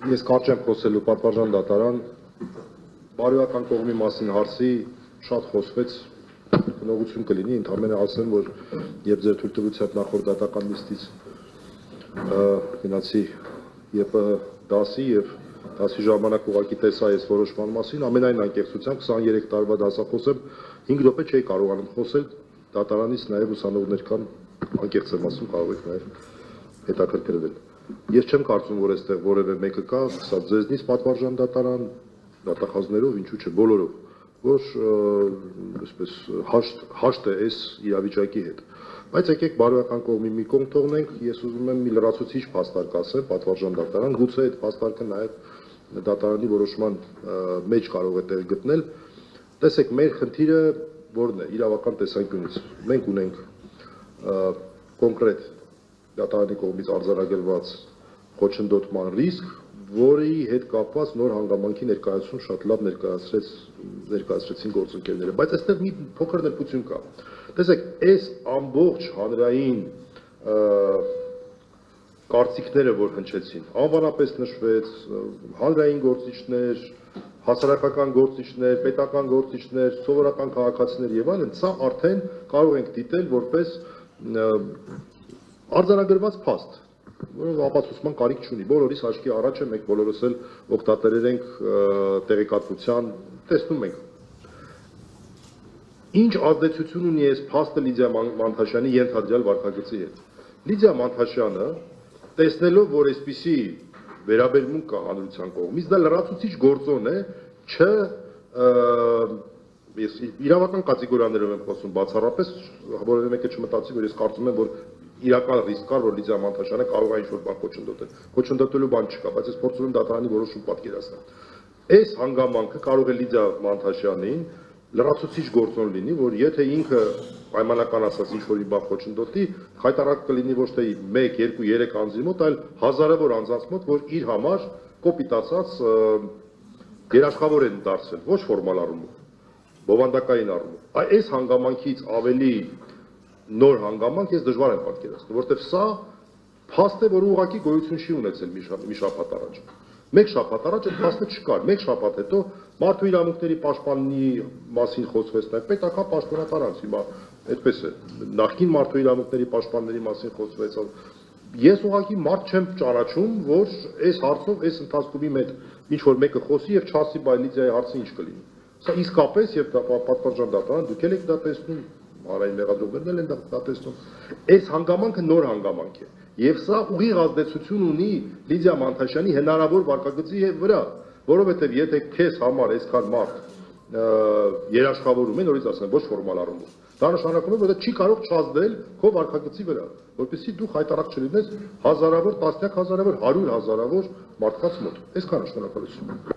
Ես կարճ եմ խոսելու պատվարժան դատարան, բարոյական կողմի մասին հարցի շատ խոսվեց, գնողություն կլինի, ընդհանրապես ասեմ, որ երբ ձեր թույլտվությամբ նախորդ դատական նիստից գնացի ԵՊՀ դասի եւ դասի ժամանակ ուղղակի տեսա այս որոշման մասին, ամենայն անկեղծությամբ 23 տարվա դասախոս եմ, 5 րոպե չէի կարողանում խոսել դատարանից, նաեւ ուսանողներ կան, անկեղծ եմ ասում, կարող եք նաեւ հետաքրքրվել։ Ես չեմ կարծում, որ այստեղ որևէ մեկը կա, սկսած ձեզնից պատվարժան դատարան, դատախազներով, ինչու՞ չէ, բոլորով, որ այսպես հաշտ է այս իրավիճակի հետ։ Բայց եկեք բարոյական կողմի մի կողմ թողնենք, ես ուզում եմ մի լրացուցիչ փաստարկ ասեմ, պատվարժան դատարան, գուցե այդ փաստարկը նաև դատարանի որոշման մեջ կարող է տեղ գտնել։ Տեսեք, մեր խնդիրը որն է իրավական տեսանկյունից։ Մենք ունենք կոնկրետ դատարանի կողմից արձանագրված խոչընդոտման ռիսկ, որի հետ կապված նոր հանգամանքի ներկայացում շատ լավ ներկայացրեցին գործընկերները, բայց այստեղ մի փոքր նրբություն կա։ Տեսեք, այս ամբողջ հանրային կարծիքները, որ հնչեցին, անվանապես նշվեց, հանրային գործիչներ, հասարակական գործիչներ, պետական գործիչներ, սովորական քաղաքացիներ եւ այլն, սա արդեն կարող ենք դիտել որպես արձանագրված փաստ, որը ապացուցման կարիք չունի, բոլորիս աչքի առաջ է, մենք բոլորս էլ օգտատերեր ենք տեղեկատվության, տեսնում ենք։ Ինչ ազդեցություն ունի այս փաստը Լիդիա Մանթաշյանի ենթադրյալ վարքագծի հետ։ Լիդիա Մանթաշյանը, տեսնելով, որ այսպիսի վերաբերմունք կա հանրության կողմից, դա լրացուցիչ գործոն է, ես իրավական կատեգորիաներով եմ խոսում բացառապես, որևէ մեկը չմտածի, որ ես կարծում եմ, որ իրական ռիսկ կար, որ Լիդիա Մանթաշյանը կարող է ինչ-որ բան խոչընդոտել։ Խոչընդոտելու բան չկա, բայց ես փորձում եմ դատարանի որոշում պատկերացնել։ Այս հանգամանքը կարող է Լիդիա Մանթաշյանին լրացուցիչ գործոն լինի, որ եթե ինքը պայմանական ասած ինչ-որ մի բան խոչընդոտի, խայտառակ կլինի ոչ թե 1, 2, 3 անձի մոտ, այլ հազարավոր անձանց մոտ, որ իր համար կոպիտ ասած երաշխավոր են դարձել, ոչ ֆորմալ առումով, բովանդակային առումով։ Այս հանգամանքից ավելի նոր հանգամանք ես դժվար եմ պատկերացնում, որտեղ սա փաստ է, որ ուղղակի գոյություն չի ունեցել մի շաբաթ առաջ։ Մեկ շաբաթ առաջ այդ փաստը չկար, մեկ շաբաթ հետո մարդու իրավունքների պաշտպանի մասին խոսվեց նաև պետական պաշտոնատար անց, հիմա այդպես է, նախկին մարդու իրավունքների պաշտպանների մասին խոսվեց։ Ես ուղղակի մարդ չեմ ճանաչում, որ այս հարցով, այս ընթացքում իմ հետ ինչ որ մեկը խոսի եւ չասի, բայ Լիդիայի հարցը ինչ կլինի։ Սա իսկապես եւ պատվարժան դատարան, դուք եք դա տեսնում, հանրային մեղադրողներն են դա տեսնում։ Այս հանգամանքը նոր հանգամանք է եւ սա ուղիղ ազդեցություն ունի Լիդիա Մանթաշյանի հնարավոր վարքագծի վրա, որովհետեւ եթե քեզ համար այսքան մարդ երաշխավորում են, նորից ասեմ, ոչ ֆորմալ առումով, դա նշանակում է, որ դա չի կարող չազդել քո վարքագծի վրա, որպեսզի դու խայտառակ չլինես հազարավոր, տասնյակ հազարավոր, 100 հազարավոր մարդկանց մոտ։ Այսքանը շնորհակալություն։